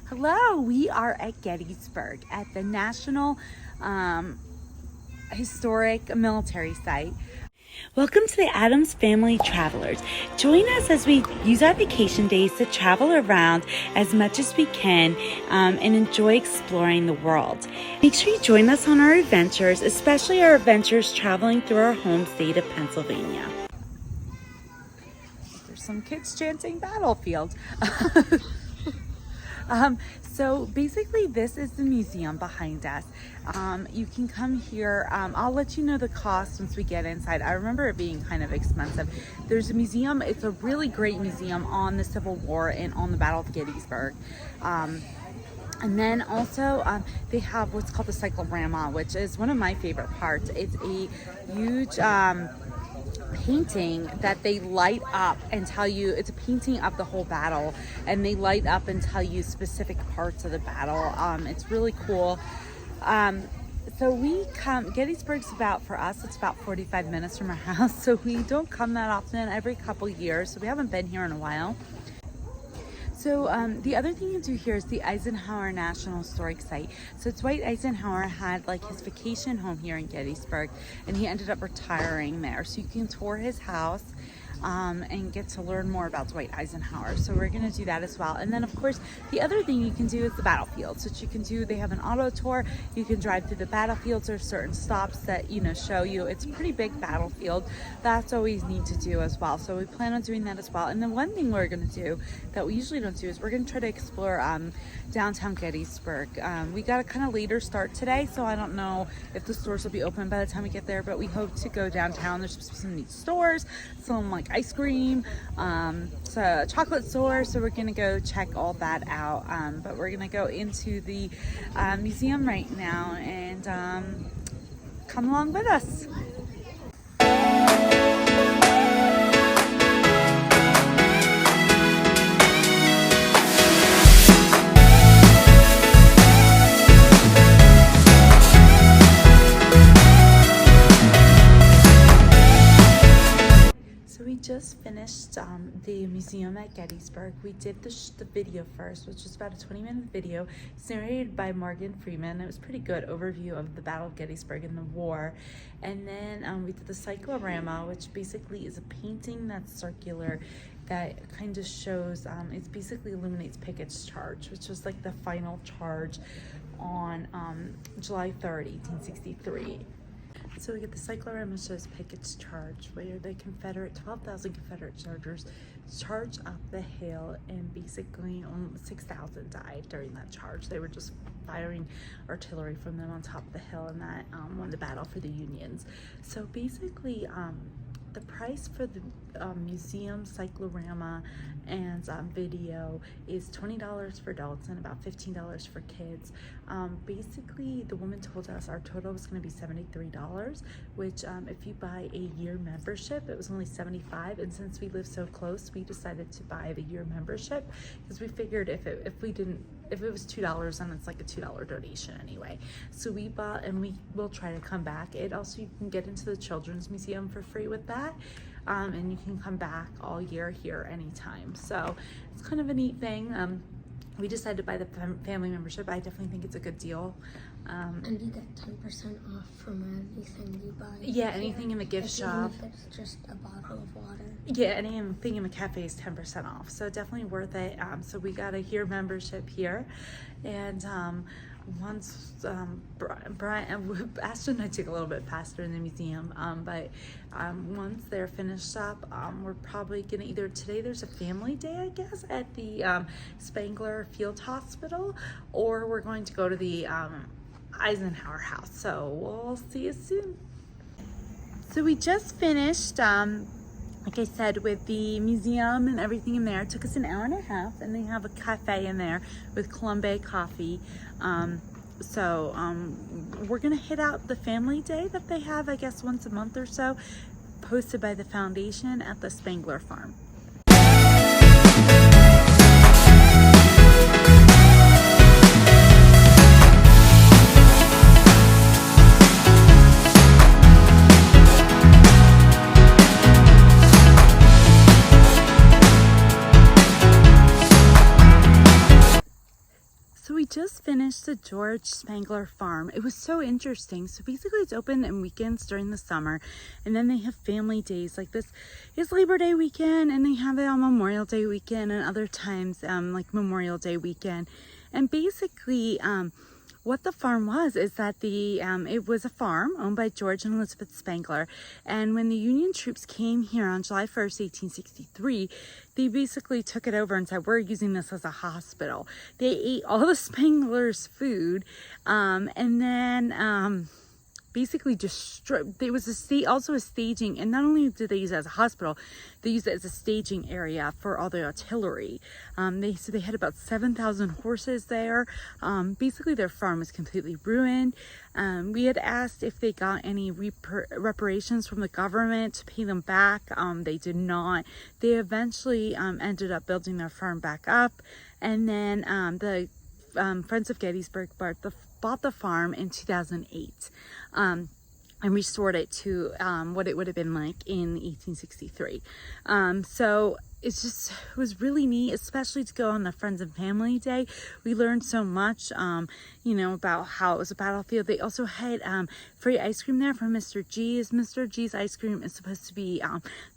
Hello, we are at Gettysburg at the National Historic Military Site. Welcome to the Addams Family Travelers. Join us as we use our vacation days to travel around as much as we can and enjoy exploring the world. Make sure you join us on our adventures, especially our adventures traveling through our home state of Pennsylvania. There's some kids chanting battlefield. So basically this is the museum behind us. You can come here. I'll let you know the cost once we get inside. I remember it being kind of expensive. There's a museum. It's a really great museum on the Civil War and on the Battle of Gettysburg. And then also they have what's called the cyclorama, which is one of my favorite parts. It's a huge painting that they light up and tell you, it's a painting of the whole battle, and they light up and tell you specific parts of the battle. It's really cool. So we come, Gettysburg's for us, it's about 45 minutes from our house, so we don't come that often, every couple years, so we haven't been here in a while. So the other thing you do here is the Eisenhower National Historic Site. So Dwight Eisenhower had like his vacation home here in Gettysburg, and he ended up retiring there. So you can tour his house and get to learn more about Dwight Eisenhower. So we're going to do that as well. And then of course the other thing you can do is the battlefields, which you can do. They have an auto tour. You can drive through the battlefields. There's certain stops that show you. It's a pretty big battlefield. That's always neat to do as well. So we plan on doing that as well. And then one thing we're going to do that we usually don't do is we're going to try to explore downtown Gettysburg. We got a kind of later start today, so I don't know if the stores will be open by the time we get there, but we hope to go downtown. There's supposed to be some neat stores, some like ice cream, so a chocolate store, so we're gonna go check all that out. But we're gonna go into the museum right now, and come along with us. Just finished the museum at Gettysburg. We did the video first, which was about a 20-minute video. It's narrated by Morgan Freeman. It was a pretty good overview of the Battle of Gettysburg and the war. And then we did the cyclorama, which basically is a painting that's circular that kind of shows, it basically illuminates Pickett's charge, which was like the final charge on July 3rd, 1863. So we get the cyclorama shows Pickett's charge, where the 12,000 Confederate soldiers charged up the hill, and basically 6,000 died during that charge. They were just firing artillery from them on top of the hill, and that won the battle for the Unions. So basically, the price for the museum, cyclorama, and video is $20 for adults and about $15 for kids. Basically, the woman told us our total was going to be $73, which if you buy a year membership, it was only $75. And since we live so close, we decided to buy the year membership because we figured if it was $2, then it's like a $2 donation anyway. So we bought, and we will try to come back. It also, you can get into the Children's Museum for free with that. And you can come back all year here anytime. So it's kind of a neat thing. We decided to buy the family membership. I definitely think it's a good deal. And you get 10% off from everything you buy. Yeah, anything in the gift shop. Even if it's just a bottle of water. Yeah, anything in the cafe is 10% off. So definitely worth it. So we got a year membership here. And once Brian, Ashton and I took a little bit faster in the museum, but once they're finished up, we're probably gonna either, today there's a family day, I guess, at the Spangler Field Hospital, or we're going to go to the Eisenhower House. So we'll see you soon. So we just finished, like I said, with the museum and everything in there. It took us an hour and a half, and they have a cafe in there with Colombe coffee. We're gonna hit out the family day that they have, I guess, once a month or so, hosted by the foundation at the Spangler farm. So we just finished the George Spangler Farm. It was so interesting. So basically it's open on weekends during the summer, and then they have family days. Like this is Labor Day weekend, and they have it on Memorial Day weekend, and other times like Memorial Day weekend. And basically what the farm was is that it was a farm owned by George and Elizabeth Spangler. And when the Union troops came here on July 1st, 1863, they basically took it over and said, we're using this as a hospital. They ate all the Spangler's food, and then basically destroyed. There was also a staging, and not only did they use it as a hospital, they used it as a staging area for all the artillery. They had about 7,000 horses there. Basically their farm was completely ruined. We had asked if they got any reparations from the government to pay them back. They did not. They eventually ended up building their farm back up, and then the Friends of Gettysburg bought the farm in 2008 and restored it to what it would have been like in 1863. So it was really neat, especially to go on the Friends and Family Day. We learned so much, about how it was a battlefield. They also had free ice cream there from Mr. G's. Mr. G's ice cream is supposed to be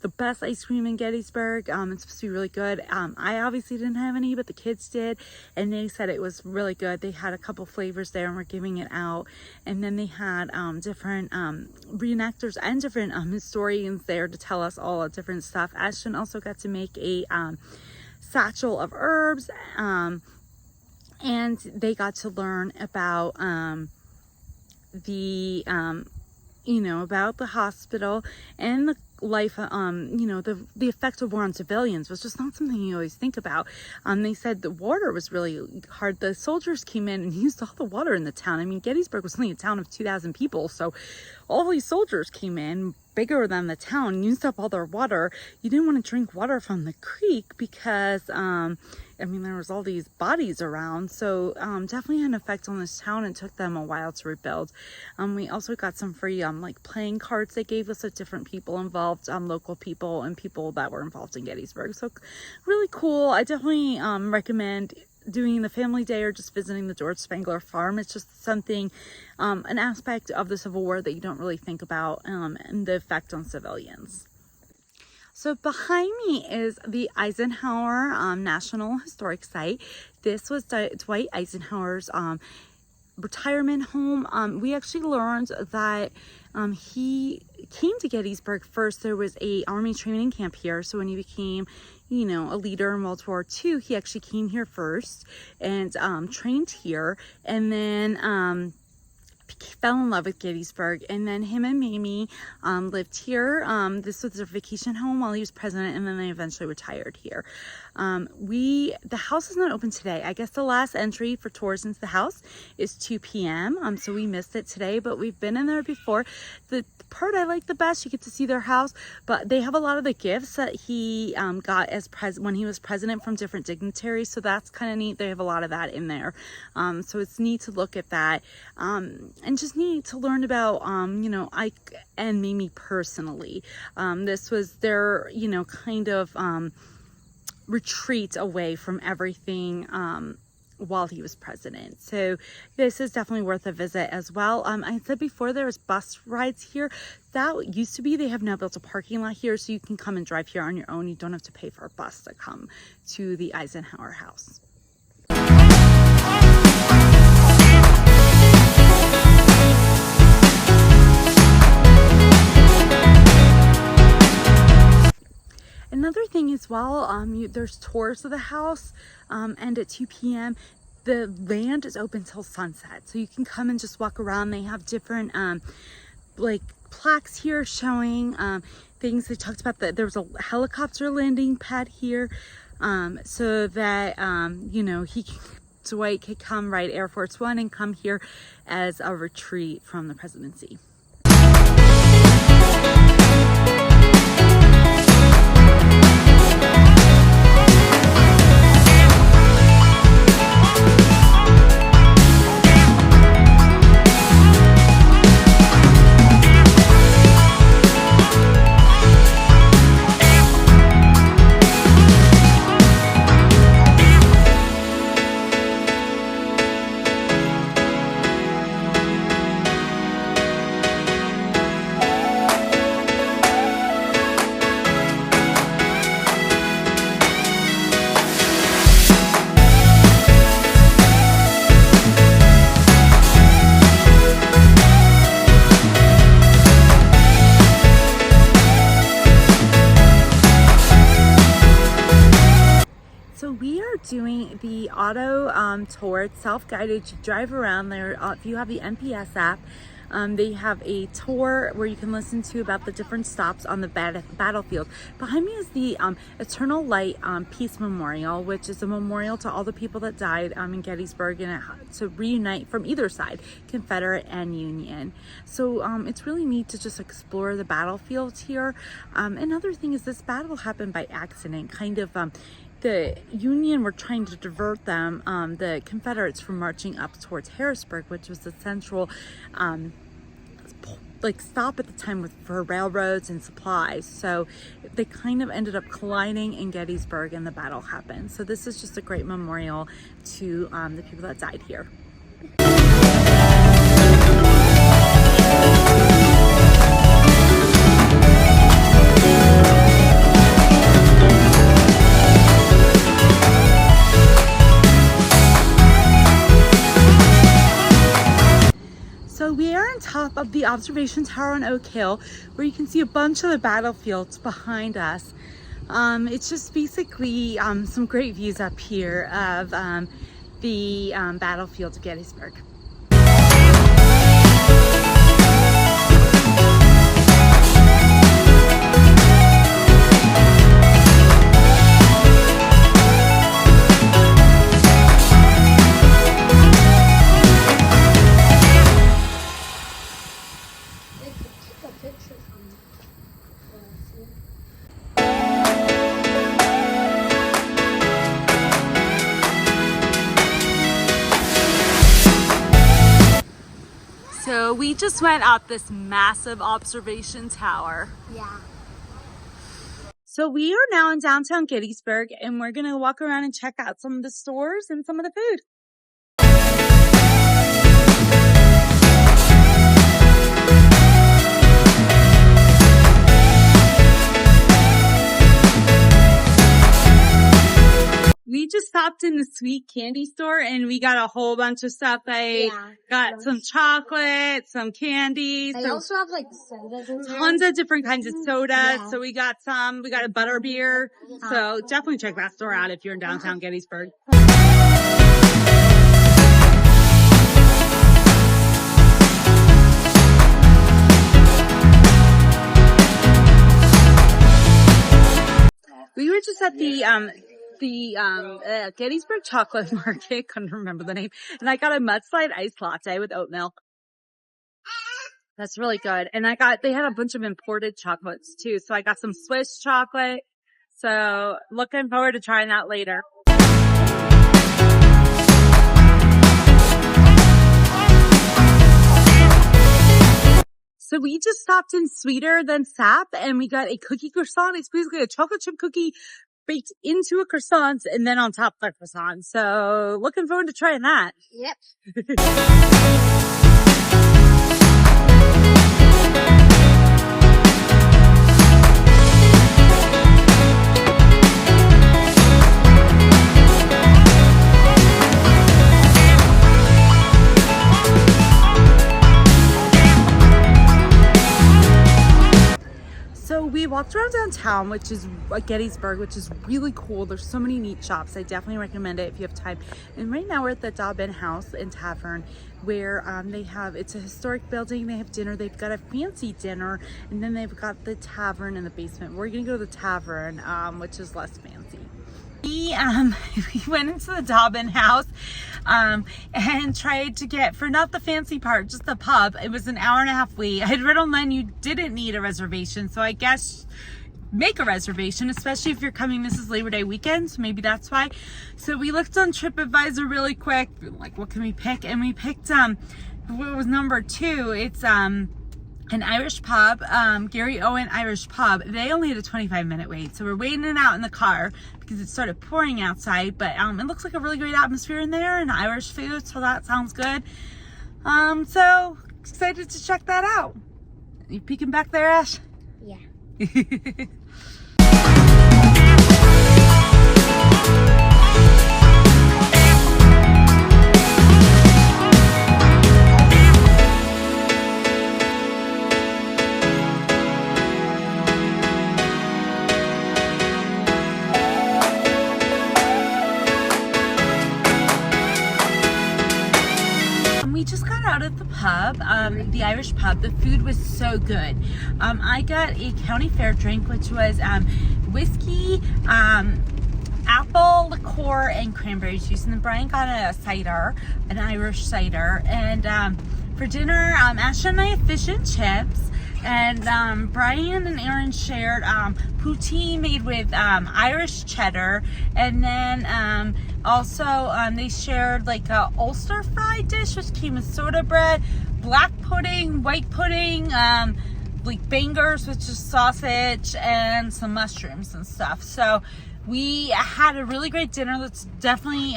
the best ice cream in Gettysburg. It's supposed to be really good. I obviously didn't have any, but the kids did, and they said it was really good. They had a couple flavors there and were giving it out. And then they had different reenactors and different historians there to tell us all different stuff. Ashton also got to make a satchel of herbs, and they got to learn about about the hospital and the life, the effect of war on civilians was just not something you always think about. They said the water was really hard. The soldiers came in and used all the water in the town. I mean, Gettysburg was only a town of 2,000 people, so all these soldiers came in, bigger than the town, used up all their water. You didn't want to drink water from the creek because there was all these bodies around. So definitely had an effect on this town, and took them a while to rebuild. We also got some free playing cards they gave us of different people involved, local people and people that were involved in Gettysburg. So really cool. I definitely recommend doing the family day or just visiting the George Spangler Farm. It's just something, an aspect of the Civil War that you don't really think about, and the effect on civilians. So behind me is the Eisenhower National Historic Site. This was Dwight Eisenhower's retirement home. We actually learned that he came to Gettysburg first. There was a Army training camp here, so when he became a leader in World War II, he actually came here first and trained here, and then fell in love with Gettysburg, and then him and Mamie lived here. This was their vacation home while he was president, and then they eventually retired here. The house is not open today. I guess the last entry for tours into the house is 2 p.m. So we missed it today, but we've been in there before. The part I like the best, you get to see their house, but they have a lot of the gifts that he got as when he was president from different dignitaries, so that's kind of neat. They have a lot of that in there, so it's neat to look at that, and just neat to learn about Ike and Mamie personally. This was their kind of retreat away from everything while he was president. So this is definitely worth a visit as well. I said before, there was bus rides here. That used to be. They have now built a parking lot here, so you can come and drive here on your own. You don't have to pay for a bus to come to the Eisenhower house. Another thing as well, there's tours of the house, and at 2 p.m. the land is open till sunset, so you can come and just walk around. They have different plaques here showing things. They talked about that there was a helicopter landing pad here, so that Dwight could come ride Air Force One and come here as a retreat from the presidency. tour. It's self-guided. You drive around there. If you have the NPS app, they have a tour where you can listen to about the different stops on the battlefield. Behind me is the Eternal Light Peace Memorial, which is a memorial to all the people that died in Gettysburg and to reunite from either side, Confederate and Union. So it's really neat to just explore the battlefield here. Another thing is this battle happened by accident, kind of. The Union were trying to divert them, the Confederates, from marching up towards Harrisburg, which was the central stop at the time for railroads and supplies. So they kind of ended up colliding in Gettysburg and the battle happened. So this is just a great memorial to the people that died here. So we are on top of the observation tower on Oak Hill, where you can see a bunch of the battlefields behind us. It's just basically some great views up here of the battlefield of Gettysburg. So we just went up this massive observation tower. Yeah. So we are now in downtown Gettysburg, and we're gonna walk around and check out some of the stores and some of the food. We just stopped in the sweet candy store and we got a whole bunch of stuff. I got some chocolate, some candy. They also have like sodas in there. Tons of different kinds of sodas. So we got a butter beer. So definitely check that store out if you're in downtown Gettysburg. We were just at the Gettysburg Chocolate Market, couldn't remember the name, and I got a mudslide iced latte with oat milk. That's really good. And they had a bunch of imported chocolates too, so I got some Swiss chocolate. So looking forward to trying that later. So we just stopped in Sweeter Than Sap and we got a cookie croissant. It's basically a chocolate chip cookie baked into a croissant and then on top of the croissant. So looking forward to trying that. Yep. So we walked around downtown, which is Gettysburg, which is really cool. There's so many neat shops. I definitely recommend it if you have time. And right now we're at the Dobbin House and Tavern, where it's a historic building. They have dinner. They've got a fancy dinner, and then they've got the tavern in the basement. We're gonna go to the tavern, which is less fancy. We went into the Dobbin House and tried to get, for not the fancy part, just the pub. It was an hour-and-a-half wait. I had read online you didn't need a reservation, so I guess make a reservation, especially if you're coming. This is Labor Day weekend, so maybe that's why. So we looked on TripAdvisor really quick, like what can we pick? And we picked what was number 2. It's an Irish pub, Gary Owen Irish Pub. They only had a 25-minute wait, so we're waiting it out in the car because it started pouring outside, but it looks like a really great atmosphere in there and Irish food, so that sounds good. So excited to check that out. You peeking back there, Ash? Yeah. out at the pub, the Irish pub. The food was so good. I got a county fair drink, which was whiskey, apple liqueur, and cranberry juice. And then Brian got a cider, an Irish cider. And for dinner, Ashley and I had fish and chips. And Brian and Aaron shared poutine made with Irish cheddar, and then also they shared like a Ulster fried dish, which came with soda bread, black pudding, white pudding, like bangers, which is sausage, and some mushrooms and stuff. So we had a really great dinner. That's definitely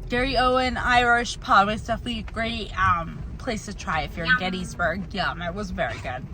Gary Owen Irish pub. It's definitely a great place to try if you're in Gettysburg. Yum, it was very good.